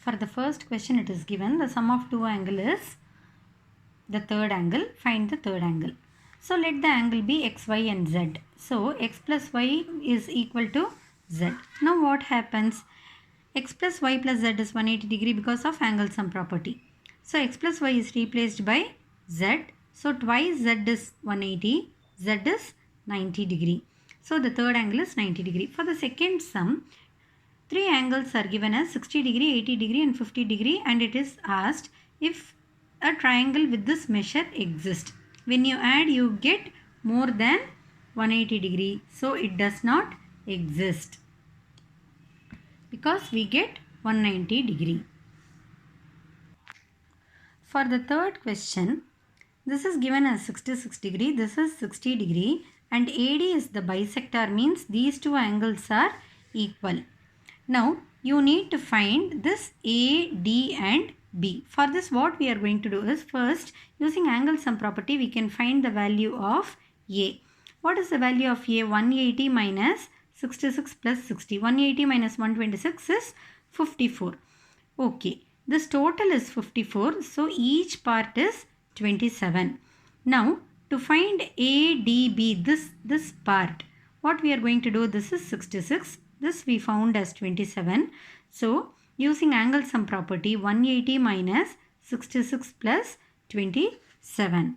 For the first question it is given the sum of two angles is the third angle. Find the third angle. So let the angle be x, y and z. So x plus y is equal to z. Now what happens? X plus y plus z is 180 degree because of angle sum property. So x plus y is replaced by z. So twice z is 180, z is 90 degree. So the third angle is 90 degree. For the second sum, three angles are given as 60 degree, 80 degree and 50 degree, and it is asked if a triangle with this measure exists. When you add, you get more than 180 degree. So it does not exist because we get 190 degree. For the third question, this is given as 66 degree, this is 60 degree, and AD is the bisector, means these two angles are equal. Now you need to find this AD and B. For this what we are going to do is, first using angle sum property we can find the value of A. What is the value of A? 180 minus 66 plus 60. 180 minus 126 is 54. Okay, this total is 54. So each part is 27. Now to find ADB, this part, what we are going to do, this is 66. This we found as 27. So using angle sum property, 180 minus 66 plus 27.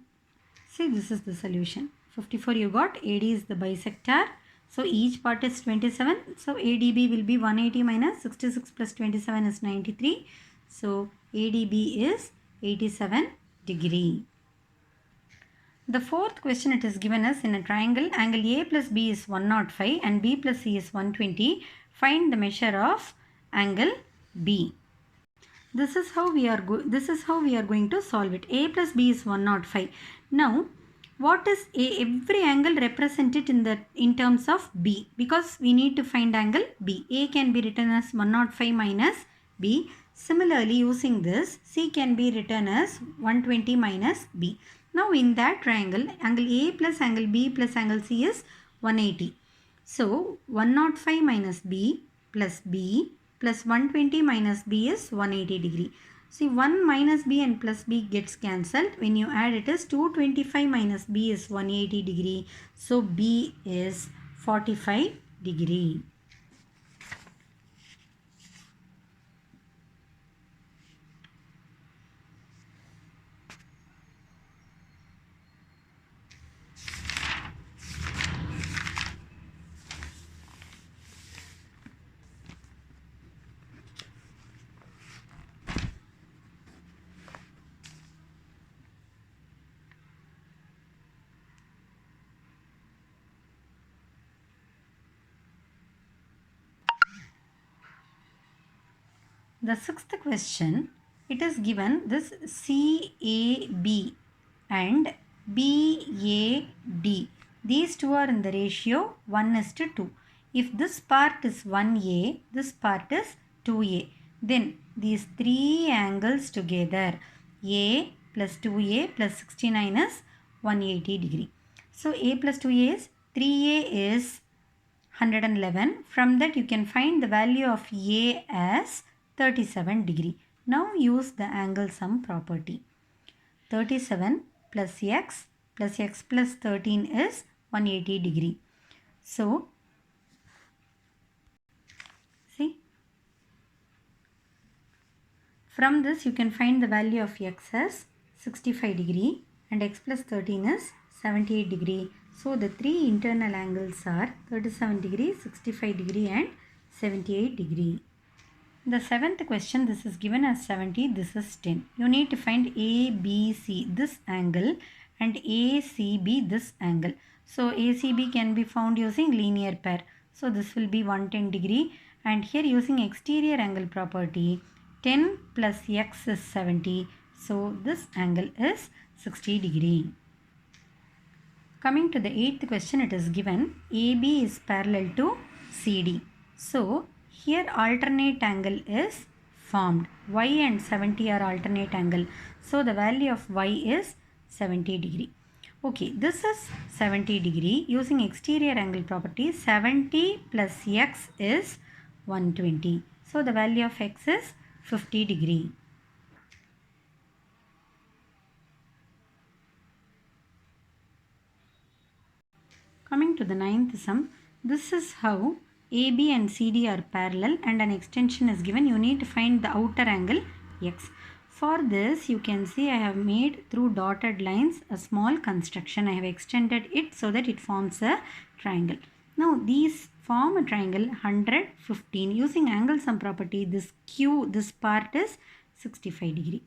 See, this is the solution. 54 you got. AD is the bisector. So each part is 27. So ADB will be 180 minus 66 plus 27 is 93. So ADB is 87 degree. The fourth question it is given us in a triangle, angle A plus B is 105 and B plus C is 120. Find the measure of angle B. This is how we are going to solve it. A plus B is 105. Now what is A? Every angle represented in terms of B, because we need to find angle B. A can be written as 105 minus B. Similarly, using this, C can be written as 120 minus B. Now in that triangle, angle A plus angle B plus angle C is 180. So 105 minus B plus 120 minus B is 180 degree. See, 1 minus B and plus B gets cancelled. When you add it is 225 minus B is 180 degree. So B is 45 degree. The sixth question, it is given this CAB and BAD. These two are in the ratio 1:2. If this part is 1A, this part is 2A, then these three angles together, A plus 2A plus 69 is 180 degree. So A plus 2A is 3A is 111. From that you can find the value of A as 37 degree. Now use the angle sum property. 37 plus x plus 13 is 180 degree. So see, from this you can find the value of x as 65 degree and x plus 13 is 78 degree. So the three internal angles are 37 degree, 65 degree and 78 degree. The seventh question, this is given as 70, this is 10. You need to find ABC, this angle, and ACB, this angle. So ACB can be found using linear pair. So this will be 110 degree, and here using exterior angle property, 10 plus x is 70. So this angle is 60 degree. Coming to the eighth question, it is given AB is parallel to CD. So here alternate angle is formed. Y and 70 are alternate angle. So the value of y is 70 degree. Okay, this is 70 degree. Using exterior angle property, 70 plus x is 120. So the value of x is 50 degree. Coming to the ninth sum, this is how AB and CD are parallel and an extension is given. You need to find the outer angle x. For this, you can see I have made through dotted lines a small construction. I have extended it so that it forms a triangle. Now these form a triangle 100, 15. Using angle sum property, this part is 65 degree.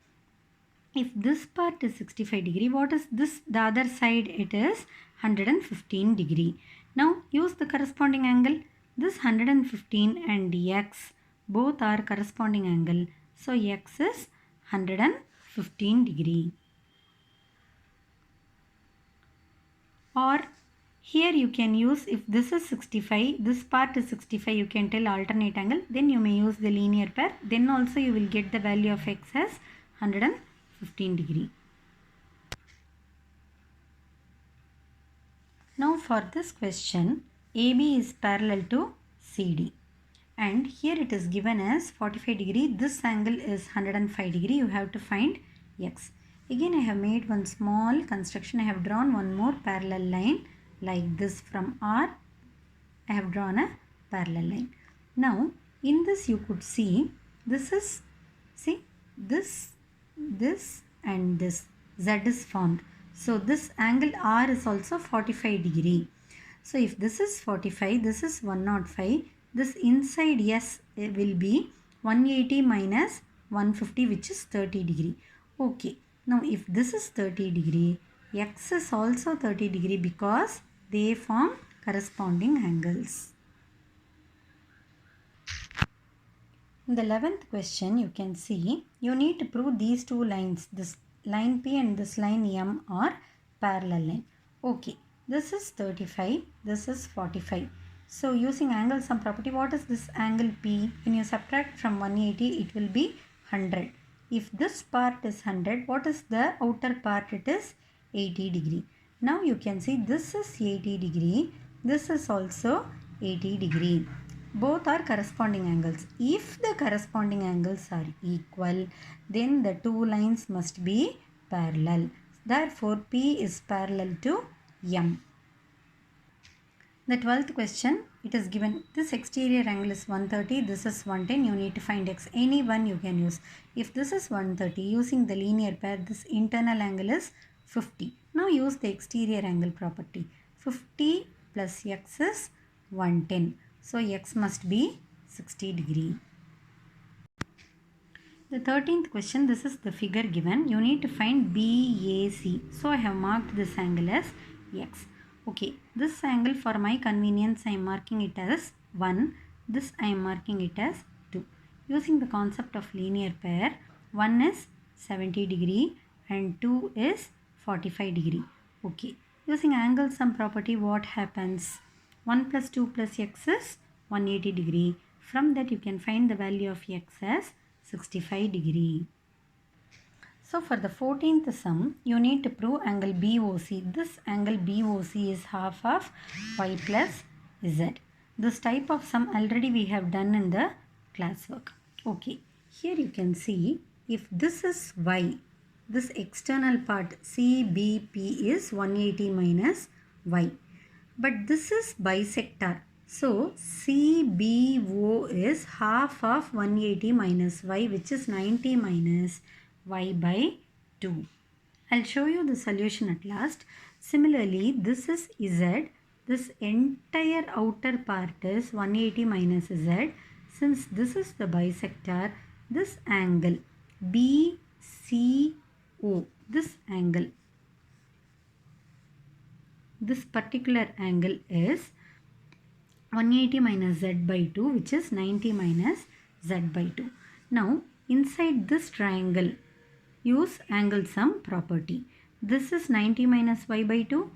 If this part is 65 degree, what is this? The other side it is 115 degree. Now use the corresponding angle. This 115 and x both are corresponding angle. So x is 115 degree. Or here you can use, if this is 65, this part is 65, you can tell alternate angle. Then you may use the linear pair. Then also you will get the value of x as 115 degree. Now for this question, AB is parallel to CD. And here it is given as 45 degree. This angle is 105 degree. You have to find x. Again I have made one small construction. I have drawn one more parallel line like this from R. I have drawn a parallel line. Now in this you could see, this is, see, this and this Z is formed. So this angle R is also 45 degree. So if this is 45, this is 105. This inside S will be 180 minus 150, which is 30 degree. Okay. Now if this is 30 degree, X is also 30 degree because they form corresponding angles. In the 11th question, you can see you need to prove these two lines, this line P and this line M are parallel line. Okay, this is 35, this is 45. So using angle sum property, what is this angle P? When you subtract from 180, it will be 100. If this part is 100, what is the outer part? It is 80 degree. Now you can see this is 80 degree, this is also 80 degree. Both are corresponding angles. If the corresponding angles are equal, then the two lines must be parallel. Therefore, P is parallel to M. The 12th question, it is given this exterior angle is 130, this is 110. You need to find x. Any one you can use. If this is 130, using the linear pair, this internal angle is 50. Now use the exterior angle property. 50 plus x is 110. So x must be 60 degree. The 13th question, this is the figure given. You need to find BAC. So I have marked this angle as x. Okay, this angle for my convenience I am marking it as 1. This I am marking it as 2. Using the concept of linear pair, 1 is 70 degree and 2 is 45 degree. Okay, using angle sum property, what happens? 1 plus 2 plus x is 180 degree. From that you can find the value of x as 65 degree. So for the 14th sum, you need to prove angle BOC. This angle BOC is half of y plus z. This type of sum already we have done in the classwork. Okay, here you can see if this is y, this external part CBP is 180 minus y. But this is bisector. So CBO is half of 180 minus y, which is 90 minus y by 2. I'll show you the solution at last. Similarly, this is z. This entire outer part is 180 minus z. Since this is the bisector, this angle BCO, this angle, this particular angle is 180 minus z by 2, which is 90 minus z by 2. Now, inside this triangle, use angle sum property. This is 90 minus y by 2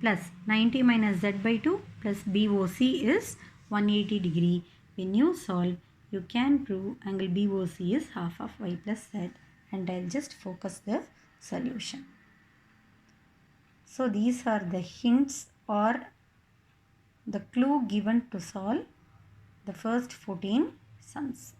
plus 90 minus z by 2 plus BOC is 180 degree. When you solve, you can prove angle BOC is half of y plus z. And I'll just focus the solution. So these are the hints or the clue given to solve the first 14 sums.